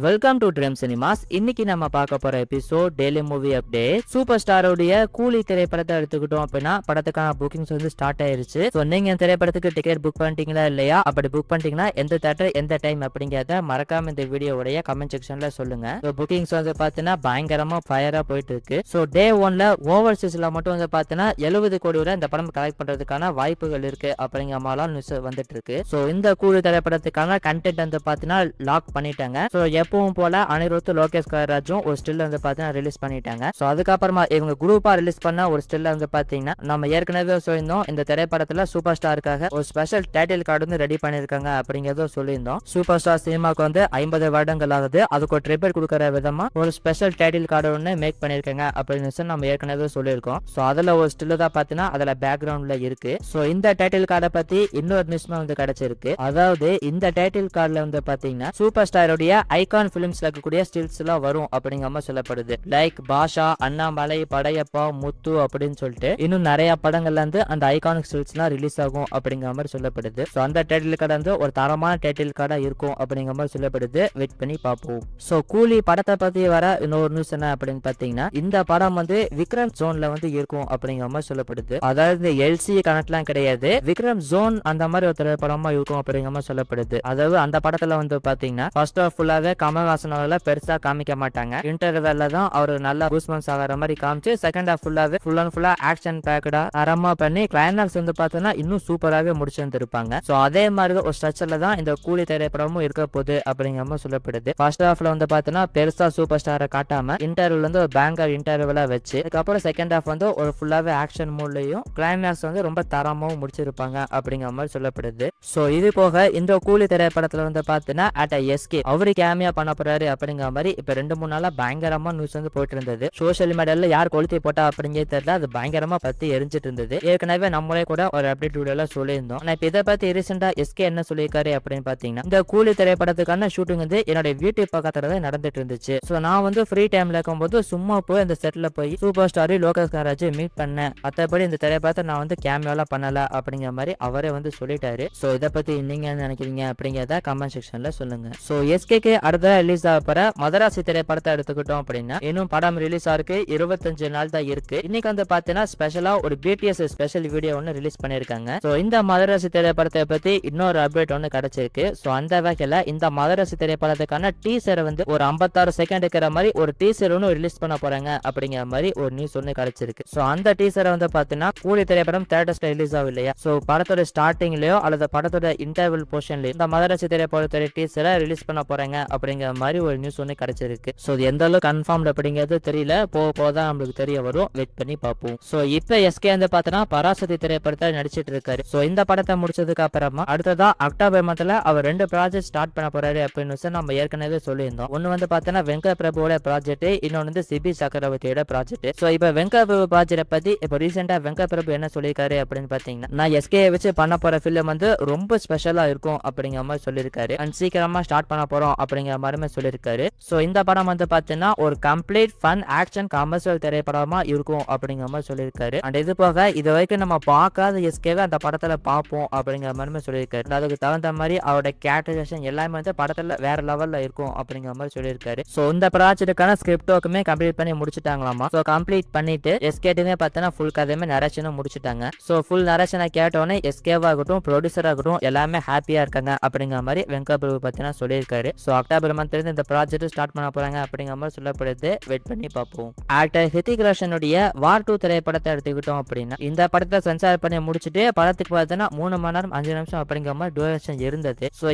Welcome to dream cinemas. இன்னைக்கு நம்ம பார்க்க போற episode daily movie update. Super ஸ்டாரோடைய கூலி திரைப்படத்தை எடுத்துக்கிட்டோம் அப்படின்னா படத்துக்கான புக்கிங்ஸ் வந்து ஸ்டார்ட் ஆயிருச்சு. ஸோ நீங்க இந்த திரைப்படத்துக்கு டிக்கெட் புக் பண்ணிட்டீங்களா இல்லையா? அப்படி புக் பண்ணிட்டீங்கன்னா எந்த தேட்டர் எந்த டைம் அப்படிங்கிறத மறக்காம இந்த வீடியோடைய கமெண்ட் செக்ஷன்ல சொல்லுங்க. ஸோ புக்கிங்ஸ் வந்து பாத்தீங்கன்னா பயங்கரமா ஃபயரா போயிட்டு இருக்கு. ஸோ டே 1ல ஓவர்சீஸ்ல மட்டும் வந்து பாத்தீங்கன்னா 70 கோடி வரை இந்த படம் கலெக்ட் பண்றதுக்கான வாய்ப்புகள் இருக்கு அப்படிங்கிற மாதிரிலாம் நியூஸ் வந்துட்டு இருக்கு. ஸோ இந்த கூலி திரைப்படத்துக்கான கண்டென்ட் வந்து பாத்தீங்கன்னா லாக் பண்ணிட்டாங்க. ஸோ எப்பவும் போல அனிருத் லோகேஷ் கனகராஜும் ஒரு ஸ்டில் வந்து பாத்தீங்கன்னா ரிலீஸ் பண்ணிட்டாங்க. ஸோ அதுக்கப்புறமா இவங்க குரூப்பா ரிலீஸ் பண்ண ஒரு ஸ்டில் வந்து பாத்தீங்கன்னா நம்ம ஏற்கனவே சொல்லியிருந்தோம் இந்த திரைப்படத்துல சூப்பர் ஸ்டாருக்காக ஒரு ஸ்பெஷல் டைட்டில் கார்டு வந்து ரெடி பண்ணிருக்காங்க அப்படிங்கறத சொல்லியிருந்தோம். சூப்பர் ஸ்டார் சினிமாவுக்கு வந்து 50 வருடங்கள் ஆகுது. அதுக்கு ஒரு ட்ரிபியூட் கொடுக்கற விதமா ஒரு ஸ்பெஷல் டைட்டில் கார்டு ஒன்று மேக் பண்ணிருக்காங்க அப்படின்னு நம்ம ஏற்கனவே சொல்லியிருக்கோம். ஸோ அதுல ஒரு ஸ்டில் தான் பாத்தீங்கன்னா அதுல பேக்ரவுண்ட்ல இருக்கு. ஸோ இந்த டைட்டில் கார்டை பத்தி இன்னொரு நியூஸ்மே வந்து கிடைச்சிருக்கு. அதாவது இந்த டைட்டில் கார்டுல வந்து பாத்தீங்கன்னா சூப்பர் ஸ்டாரோடைய ஐகான் பிலிம்ஸ்ல இருக்கக்கூடிய ஸ்டில்ஸ் எல்லாம் வரும் அப்படிங்கிற மாதிரி சொல்லப்படுது. லைக் பாஷா, அண்ணாமலை, படையப்பா, முத்து அப்படின்னு சொல்லிட்டு இன்னும் நிறைய படங்கள்ல இருந்து அந்த ஐகானிக் ஸ்டில்ஸ் எல்லாம் ரிலீஸ் ஆகும் அப்படிங்கிற மாதிரி சொல்லப்படுது. ஸோ அந்த டைட்டில் கார்டு வந்து ஒரு தரமான டைட்டில் கார்டா இருக்கும் அப்படிங்கிற மாதிரி சொல்லப்படுது. வெயிட் பண்ணி பார்ப்போம். ஸோ கூலி படத்தை பத்தி வர இன்னொரு நியூஸ் என்ன அப்படின்னு பாத்தீங்கன்னா இந்த படம் வந்து விக்ரம் ஜோன்ல வந்து இருக்கும் அப்படிங்கிற மாதிரி சொல்லப்படுது. அதாவது எல்சி கணக்கெல்லாம் கிடையாது, விக்ரம் ஜோன் அந்த மாதிரி ஒரு திரைப்படமா இருக்கும் அப்படிங்கிற மாதிரி சொல்லப்படுது. அதாவது அந்த படத்துல வந்து பாத்தீங்கன்னா ஃபர்ஸ்ட் ஆஃப் ஃபுல்லாவே கமல்ஹாசன் அவர்களை பெருசா காமிக்க மாட்டாங்க. இன்டர்வெல்ல தான் அவர் நல்லா கூஸ்பம்ஸ் ஆகிற மாதிரி காமிச்சு செகண்ட் ஹாஃப் ஃபுல்லாவே ஃபுல் அண்ட் ஃபுல்லா ஆக்ஷன் பேக்கடா தரமா பண்ணி கிளைமேக்ஸ் வந்து பார்த்தோன்னா இன்னும் சூப்பராகவே முடிச்சு வந்துருப்பாங்க. ஸோ அதே மாதிரி ஒரு ஸ்ட்ரக்சர்ல தான் இந்த கூலி திரைப்படமும் இருக்க போகுது அப்படிங்கிற மாதிரி சொல்லப்படுது. ஃபர்ஸ்ட் ஹாஃப்ல வந்து பார்த்தோன்னா பெருசா சூப்பர் ஸ்டாரை காட்டாம இன்டர்வியூல வந்து ஒரு பேங்கர் இன்டர்வியூல வச்சு அதுக்கப்புறம் செகண்ட் ஹாஃப் வந்து ஒரு ஃபுல்லாவே ஆக்ஷன் மூட்லயும் கிளைமேக்ஸ் வந்து ரொம்ப தரமாவும் முடிச்சிருப்பாங்க அப்படிங்கிற மாதிரி சொல்லப்படுது. ஸோ இது போக இந்த கூலி திரைப்படத்துல வந்து பார்த்தோன்னா அட் எஸ்கே அவரு கேமியா பண்ண போறாரு அப்படிங்கிற மாதிரி இப்ப 2-3 நாளா பயங்கரமா நியூஸ் வந்து போயிட்டு இருந்தது. சோசியல் மீடியால யார் கொளுத்தி போட்டா அப்படிங்கிறது தெரியல, அது பயங்கரமா பத்தி எரிஞ்சிட்டு இருந்தது. ஏற்கனவே நம்மளே கூட ஒரு அப்டேட் வீடியோல சொல்லியிருந்தோம். நான் இப்ப இதை பத்தி ரீசெண்டா எஸ்கே என்ன சொல்லியிருக்காரு அப்படின்னு பாத்தீங்கன்னா இந்த கூலி திரைப்படத்துக்கான ஷூட்டிங் வந்து என்னோட வீட்டு பக்கத்துல தான் நடந்துட்டு இருந்துச்சு. ஸோ நான் வந்து ஃப்ரீ டைம்ல இருக்கும்போது சும்மா போய் அந்த செட்ல போய் super star Lokesh Kanagaraj meet பண்ணேன். மற்றபடி இந்த திரைப்படத்தை நான் வந்து கேமியாலாம் பண்ணல அப்படிங்கிற மாதிரி அவரே வந்து சொல்லிட்டாரு. ஸோ இதை பத்தி நீங்க என்ன நினைக்கிறீங்க அப்படிங்கிறத கமெண்ட் செக்ஷன்ல சொல்லுங்க. ஸோ எஸ்கேக்கு அடுத்த ரிலீஸ் ஆகிற மதராசி திரைப்படத்தை எடுத்துக்கிட்டோம் அப்படின்னா இன்னும் படம் ரிலீஸ் ஆருக்கு 25 நாள் தான் இருக்கு. இன்னைக்கு வந்து பாத்தீங்கன்னா ஸ்பெஷலா ஒரு பிடிஎஸ் ஸ்பெஷல் வீடியோ ஒன்னு ரிலீஸ் பண்ணிருக்காங்க. சோ இந்த மதராசி திரைப்படத்தை பத்தி இன்னொரு அப்டேட் ஒன்னு கிடைச்சிருக்கு. சோ அந்த வகையில இந்த மதராசி திரைப்படத்துக்கான டீசர் வந்து ஒரு 56 செகண்ட் இருக்கிற மாதிரி ஒரு டீசர் ஒன்னு ரிலீஸ் பண்ண போறாங்க அப்படிங்கிற மாதிரி ஒரு நியூஸ் ஒன்னு கிடைச்சிருக்கு. சோ அந்த டீசரை வந்து பாத்தீங்கன்னா கூலி திரைப்படம் தியேட்டர்ஸ்ல ரிலீஸ் ஆகும் இல்லையா, சோ படத்தோட ஸ்டார்டிங்லயோ அல்லது படத்தோட இன்டர்வல் போர்ஷன்லயோ இந்த மதராசி திரைப்படத்தோட டீசரை ரிலீஸ் பண்ண போறாங்க அப்படிங்கிற மாதிரி ஒரு நியூஸ் ஒன்று கிடைச்சிருக்கு. ஸோ எந்த அளவுக்கு கன்ஃபார்ம் அப்படிங்கிறது தெரியல, போதான் நம்மளுக்கு தெரிய வரும். வெயிட் பண்ணி பார்ப்போம். ஸோ இப்போ எஸ்கே வந்து பார்த்தோன்னா பராசக்தி திரைப்படத்தை நடிச்சிட்டு இருக்காரு. ஸோ இந்த படத்தை முடிச்சதுக்கு அப்புறமா அடுத்ததா அக்டோபர் மாதத்துல அவர் 2 ப்ராஜெக்ட் ஸ்டார்ட் பண்ண போறாரு அப்படின்னு நம்ம ஏற்கனவே சொல்லியிருந்தோம். ஒன்னு வந்து பார்த்தோன்னா வெங்கட் பிரபுவோட ப்ராஜெக்ட், இன்னொன்று வந்து சிபி சக்கரவர்த்தியோட ப்ராஜெக்ட். ஸோ இப்போ வெங்கட் பிரபு ப்ராஜெக்ட் பத்தி இப்போ ரீசெண்டா வெங்கட் பிரபு என்ன சொல்லியிருக்காரு அப்படின்னு பார்த்தீங்கன்னா நான் எஸ்கே வச்சு பண்ண போற ஃபிலிம் வந்து ரொம்ப ஸ்பெஷலா இருக்கும் அப்படிங்கிற மாதிரி சொல்லியிருக்காரு. அண்ட் சீக்கிரமா ஸ்டார்ட் பண்ண போறோம் அப்படிங்கிற மாதிரி சொல்லியிருக்காரு. சோ இந்த படம் வந்து பாத்தீங்கன்னா ஒரு கம்ப்ளீட் ஃபன் ஆக்ஷன் கமர்ஷியல் திரைப்படமா இருக்கும் அப்படிங்கிற மாதிரி சொல்லியிருக்காரு. அண்ட் இது போக இது வரைக்கும் நம்ம பார்க்காத எஸ்கேவை அந்த படத்துல பார்ப்போம் அப்படிங்கிற மாதிரி சொல்லியிருக்காரு. அதுக்கு தகுந்த மாதிரி அவரோட கேரக்டரைசேஷன் எல்லாமே வந்து படத்துல வேற லெவல்ல இருக்கும் அப்படிங்கிற மாதிரி சொல்லியிருக்காரு. சோ இந்த ப்ராஜெக்டுக்கான ஸ்கிரிப்ட் ஒர்க்குமே கம்ப்ளீட் பண்ணி முடிச்சுட்டாங்களாமா. சோ கம்ப்ளீட் பண்ணிட்டு எஸ்கேட்டுமே பார்த்தீங்கன்னா ஃபுல் கதையுமே நரேஷனும் முடிச்சுட்டாங்க. சோ ஃபுல் நரேஷனை கேட்டோன்னே எஸ்கேவா இருக்கட்டும் ப்ரொடியூசரா இருக்கட்டும் எல்லாமே ஹாப்பியா இருக்காங்க அப்படிங்கிற மாதிரி வெங்கட் பிரபு பார்த்தீங்கன்னா சொல்லியிருக்காரு. சோ அக்டோபர் மந்த்ல இருந்து இந்த ப்ராஜெக்ட் ஸ்டார்ட் பண்ண போறாங்க அப்படிங்கிற மாதிரி சொல்லப்படுது. வெயிட் பண்ணி பார்ப்போம். ஆக்டர் ஹிருத்திக் ரோஷனுடைய வார் 2 திரைப்படத்தை எடுத்துக்கிட்டோம் அப்படின்னா இந்த படத்தை சென்சார் பண்ணி முடிச்சுட்டு படத்துக்கு பார்த்தீங்கன்னா 3 மணி நேரம் 5 நிமிஷம் அப்படிங்கிற மாதிரி டியூரேஷன் இருந்தது. ஸோ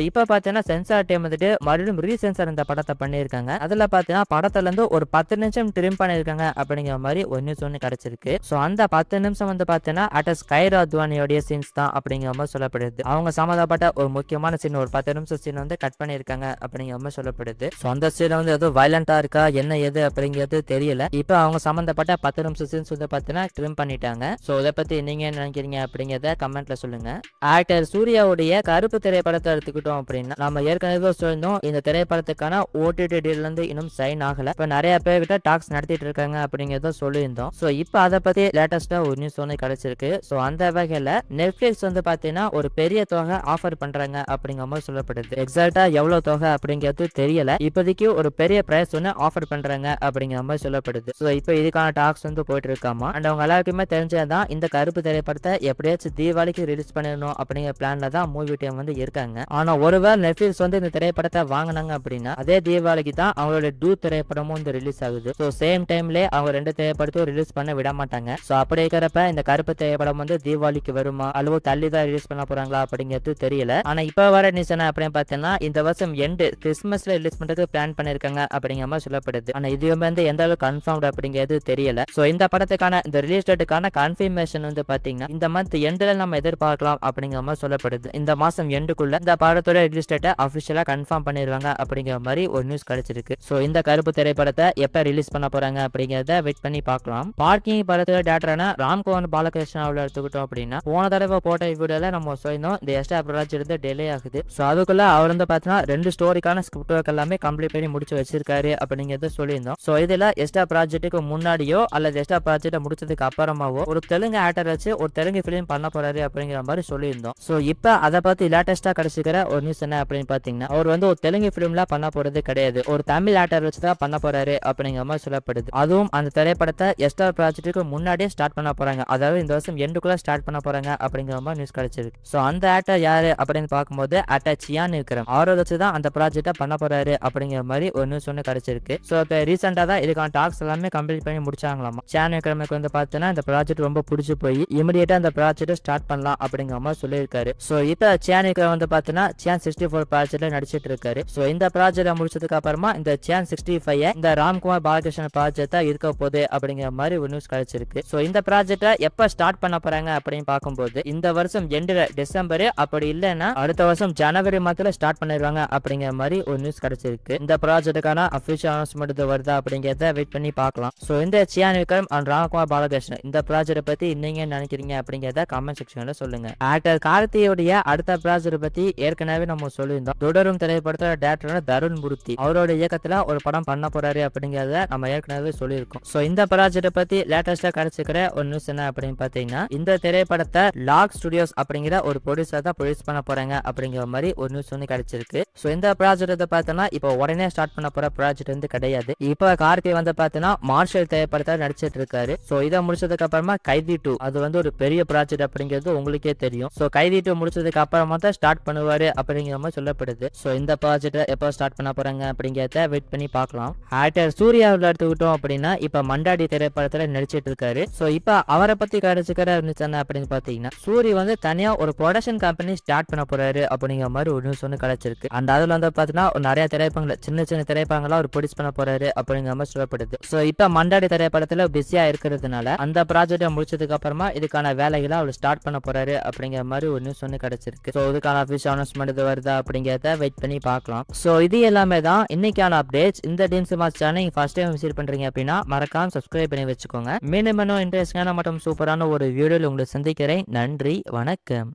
இப்போ பார்த்தீங்கன்னா சென்சார் டைம் வந்துட்டு மறுபடியும் ரீசென்சார் இந்த படத்தை பண்ணியிருக்காங்க. அதுல பார்த்தீங்கன்னா படத்துல இருந்து ஒரு 10 நிமிஷம் ட்ரிம் பண்ணியிருக்காங்க அப்படிங்கிற மாதிரி ஒரு நியூஸ் ஒன்று கிடைச்சிருக்கு. ஸோ அந்த 10 நிமிஷம் வந்து பார்த்தீங்கன்னா அட்டஸ் கைரா அத்வானியோடைய சீன்ஸ் தான் அப்படிங்கிற மாதிரி சொல்லப்படுது. அவங்க சம்மந்தப்பட்ட ஒரு முக்கியமான சீன் ஒரு 10 நிமிஷம் சீன் வந்து கட் பண்ணியிருக்காங்க அப்படிங்கிற மாதிரி சொல்லப்படுது. ஸோ அந்த சீன் வந்து ஏதோ வயலண்டா இருக்கா என்ன எது அப்படிங்கிறது தெரியல. இப்போ அவங்க சம்பந்தப்பட்ட 10 நிமிஷம் சீன்ஸ் வந்து பார்த்தீங்கன்னா ட்ரிம் பண்ணிட்டாங்க. ஸோ இதை பத்தி நீங்க என்ன நினைக்கிறீங்க அப்படிங்கிறத கமெண்ட்ல சொல்லுங்க. ஆக்டர் சூர்யாவுடைய கருப்பு திரைப்படத்தை எடுத்துக்கிட்டோம் அப்படின்னா நம்ம ஏற்கனவே சொல்லியிருந்தோம் இந்த திரைப்படத்துக்கான ஓடிடி டீல் வந்து இன்னும் சைன் ஆகல. இப்போ நிறைய பேர்கிட்ட டாக்ஸ் நடத்திட்டு இருக்காங்க அப்படிங்கிறத சொல்லியிருந்தோம். ஸோ இப்போ அதை பத்தி லேட்டஸ்டா ஒரு நியூஸ் ஒன்று கிடைச்சிருக்கு. ஸோ அந்த வகையில நெட்ஃபிளிக்ஸ் வந்து பார்த்தீங்கன்னா ஒரு பெரிய தொகை ஆஃபர் பண்றாங்க அப்படிங்கிற மாதிரி சொல்லப்படுது. எக்ஸாக்டா எவ்வளவு தொகை அப்படிங்கிறது தெரியல. இப்போதைக்கு ஒரு பெரிய பிரைஸ் ஒன்று ஆஃபர் பண்றாங்க அப்படிங்கிற மாதிரி சொல்லப்படுது. ஸோ இப்போ இதுக்கான டாக்ஸ் வந்து போயிட்டு இருக்காமா. அண்ட் அவங்க எல்லாருக்குமே தெரிஞ்சதான் இந்த கருப்பு திரைப்படத்தை எப்படியாச்சும் தீபாவளிக்கு ரிலீஸ் பண்ணிடணும் அப்படிங்கிற பிளான்ல தான் மூவி டீம் வந்து இருக்காங்க. ஆனா ஒருவேளை நெட்ஃபிளிக்ஸ் வந்து இந்த திரைப்படத்தை வாங்கினாங்க அப்படின்னா அதே தீபாவளிக்கு தான் அவங்களோட டூ திரைப்படமும் வந்து ரிலீஸ் ஆகுது. ஸோ சேம் டைம்ல அவங்க 2 திரைப்படத்தையும் ரிலீஸ் பண்ண விட மாட்டாங்க. ஸோ அப்படி இருக்கிறப்ப இந்த கருப்பு திரைப்படம் வந்து தீபாவளிக்கு வருமா அல்லது தள்ளி தான் ரிலீஸ் பண்ண போறாங்களா அப்படிங்கிறது தெரியல. ஆனா இப்ப வர நியூஸ் என்ன அப்படின்னு பார்த்தீங்கன்னா இந்த வருஷம் எண்டு கிறிஸ்மஸ்ல ரிலீஸ் பண்றதுக்கு பிளான் பண்ணிருக்காங்க அப்படிங்கிற மாதிரி சொல்லப்படுது. ஆனா இது வந்து எந்த அளவுக்கு கன்ஃபார்ம் அப்படிங்கிறது தெரியல. ஸோ இந்த படத்துக்கான இந்த ரிலீஸ் டேட்டுக்கான கன்ஃபர்மேஷன் வந்து பாத்தீங்கன்னா இந்த மந்த் எண்ட்ல நம்ம எதிர்பார்க்கலாம் அப்படிங்கிற மாதிரி சொல்லப்படுது. இந்த மாசம் எண்டுக்குள்ள இந்த படத்தோட ரிலீஸ் டேட்டை அபிஷியலா கன்ஃபார்ம் பண்ணிடுவாங்க அப்படிங்கிற மாதிரி ஒரு நியூஸ் கிடைச்சிருக்கு. ஸோ இந்த கருப்பு திரைப்படத்தை எப்ப ரிலீஸ் பண்ண போறாங்க அப்படிங்கிறத வெயிட் பண்ணி பார்க்கலாம். பார்க்கிங் படத்தோட டேரக்டரான ராம்குமார் பாலகிருஷ்ணாவில் எடுத்துக்கிட்டோம் அப்படின்னா போன தடவை போட்ட வீடியோல நம்ம சொல்லியிருந்தோம் இந்த எஸ்டா ப்ராஜெக்ட் இருந்து டிலே ஆகுது. ஸோ அதுக்குள்ள அவர் வந்து பார்த்தீங்கன்னா 2 ஸ்டோரிக்கான ஸ்கிரிப்ட் ஒர்க் எல்லாமே கம்ப்ளீட் பண்ணி முடிச்சு வச்சிருக்காரு அப்படிங்கறத சொல்லியிருந்தோம். ஸோ இதுல எஸ்டா ப்ராஜெக்ட்டுக்கு முன்னாடியோ அல்லது எஸ்டா ப்ராஜெக்ட் முடிச்சதுக்கு அப்புறமாவோ ஒரு தெலுங்கு ஆக்டர் வச்சு ஒரு தெலுங்கு பிலிம் பண்ண போறாரு அப்படிங்கிற மாதிரி சொல்லியிருந்தோம். ஸோ இப்போ அதை பத்தி லேட்டஸ்டா கிடைச்சிக்கிற ஒரு நியூஸ் என்ன அப்படின்னு பாத்தீங்கன்னா அவர் வந்து ஒரு தெலுங்கு பிலிம்ல பண்ண போறது கிடையாது, ஒரு தமிழ் ஆக்டர் வச்சு தான் பண்ண போறாரு அப்படிங்கிற மாதிரி சொல்லப்படுது. அதுவும் அந்த திரைப்படத்தை எஸ்டா ப்ராஜெக்ட்டுக்கு முன்னாடியே ஸ்டார்ட் பண்ண போறாங்க, அதாவது இந்த வருஷம் எண்டுக்குள்ள ஸ்டார்ட் பண்ண போறாங்க அப்படிங்கிற மாதிரி நியூஸ் கிடைச்சிருக்கு. ஸோ அந்த ஆக்டர் யாரு அப்படின்னு பார்க்கும்போது ஆக்டர் சியான் இருக்கிறோம் அவரை வச்சு தான் அந்த ப்ராஜெக்டை பண்ண போறாரு அப்படிங்கிற மாதிரி ஒரு நியூஸ் ஒன்று கிடைச்சிருக்கு. ஸோ இப்போ ரீசெண்டா தான் இதுக்கான டாக்ஸ் எல்லாமே கம்ப்ளீட் பண்ணி முடிச்சாங்களாமா. சியான் விக்ரமுக்கு வந்து பார்த்தீங்கன்னா இந்த ப்ராஜெக்ட் ரொம்ப பிடிச்சி போய் இமிடியேட்டா அந்த ப்ராஜெக்ட் ஸ்டார்ட் பண்ணலாம் அப்படிங்கிற மாதிரி சொல்லியிருக்காரு. ஸோ இப்போ சியான் விக்ரம் வந்து பார்த்தீங்கன்னா சியான் 64 ப்ராஜெக்ட்ல நடிச்சிட்டு இருக்காரு. ஸோ இந்த ப்ராஜெக்ட் முடிச்சதுக்கு அப்புறமா இந்த சியான் 65 இந்த ராம்குமார் பாலகிருஷ்ணன் ப்ராஜெக்டா இருக்க போகுது அப்படிங்கிற மாதிரி ஒரு நியூஸ் கிடைச்சிருக்கு. ஸோ இந்த ப்ராஜெக்டை எப்ப ஸ்டார்ட் பண்ண போறாங்க அப்படின்னு பார்க்கும்போது இந்த வருஷம் எண்டுல டிசம்பர் அப்படி இல்லைன்னா அடுத்த வருஷம் ஜனவரி மாதத்துல ஸ்டார்ட் பண்ணிடுவாங்க அப்படிங்கிற மாதிரி ஒரு நியூஸ் கிடைச்சிருக்கு. இந்த ப்ராஜெக்டுக்கான அபிஷியல் அனௌன்ஸ்மெண்ட் வருதா அப்படிங்கிறத வெயிட் பண்ணி பார்க்கலாம். ஸோ இந்த சியான் விக்ரம் அண்ட் ராம்குமார் பாலகிருஷ்ணன் இந்த ப்ராஜெக்ட் பத்தி நீங்க நினைக்கிறீங்க அப்படிங்கிறத கமெண்ட் செக்ஷன்ல சொல்லுங்க. ஆக்டர் கார்த்தியோடைய அடுத்த ப்ராஜெக்ட் பத்தி ஏற்கனவே நம்ம சொல்லியிருந்தோம். தொடரும் திரைப்படத்தோட டேரக்டரான தருண் மூர்த்தி அவரோட இயக்கத்துல ஒரு படம் பண்ண போறாரு அப்படிங்கறத நம்ம ஏற்கனவே சொல்லியிருக்கோம். சோ இந்த ப்ராஜெக்ட் பத்தி லேட்டஸ்டா கிடைச்சிக்கிற ஒரு நியூஸ் என்ன அப்படின்னு பாத்தீங்கன்னா இந்த திரைப்படத்தை லாக் ஸ்டுடியோஸ் அப்படிங்கிற ஒரு ப்ரொடியூசர் தான் ப்ரொடியூஸ் பண்ண போறாங்க அப்படிங்கிற மாதிரி ஒரு நியூஸ் ஒன்று கிடைச்சிருக்கு. சோ இந்த ப்ராஜெக்ட் பார்த்தோம்னா இப்போ உடனே ஸ்டார்ட் பண்ண போற ப்ராஜெக்ட் வந்து கிடையாது. இப்போ கார்த்தி வந்து பார்த்தீங்கன்னா மார்ஷல் திரைப்படத்தை நடிச்சிட்டு இருக்காரு. சோ இதை முடிச்சதுக்கு அப்புறமா கைதி 2 அது வந்து ஒரு பெரிய ப்ராஜெக்ட் அப்படிங்கிறது உங்களுக்கே தெரியும். சோ கைதி 2 முடிச்சதுக்கு அப்புறமா தான் ஸ்டார்ட் பண்ணுவாரு அப்படிங்கிற மாதிரி சொல்லப்படுது. சோ இந்த ப்ராஜெக்ட் எப்போ ஸ்டார்ட் பண்ண போறாங்க அப்படிங்கிறத வெயிட் பண்ணி பார்க்கலாம். ஆக்டர் சூர்யாவில் எடுத்துக்கிட்டோம் அப்படின்னா இப்ப மண்டாடி திரைப்படத்துல நடிச்சிட்டு இருக்காரு. சோ இப்ப அவரை பத்தி கிடைச்சிக்கிற நியூஸ் என்ன அப்படின்னு பாத்தீங்கன்னா சூரிய வந்து தனியா ஒரு ப்ரொடக்ஷன் கம்பெனி ஸ்டார்ட் பண்ண போறாரு அப்படிங்கிற மாதிரி ஒரு நியூஸ் ஒன்று கிடைச்சிருக்கு. அந்த அதுல வந்து பாத்தீங்கன்னா நிறைய திரைப்படங்கள் சின்ன சின்ன திரைப்படங்களா ஒரு ப்ரொடியூஸ் பண்ண போறாரு அப்படிங்கிற மாதிரி சொல்லப்படுது. சோ இப்ப மண்டாடி திரைப்படத்துல பிஸியா இருக்கிறதுனால அந்த ப்ராஜெக்டை முடிச்சதுக்கு அப்புறமா இதுக்கான வேலைகளை அவர் ஸ்டார்ட் பண்ண போறாரு அப்படிங்கிற மாதிரி ஒரு நியூஸ் ஒன்று கிடைச்சிருக்கு. சோ இதுக்கான அபிஷியல் அனௌன்ஸ்மெண்ட் வருதா அப்படிங்கிறத வெயிட் பண்ணி பார்க்கலாம். சோ இது எல்லாமே தான் இன்னைக்கான அப்டேட்ஸ். இந்த teams mass channel first time visit பண்றீங்க அப்படின்னா மறக்காம சப்ஸ்கிரைப் பண்ணி வச்சுக்கோங்க. மீண்டும் இன்ட்ரெஸ்டிங்கான மற்றும் சூப்பரான ஒரு வீடியோல உங்களை சந்திக்கிறேன். நன்றி, வணக்கம்.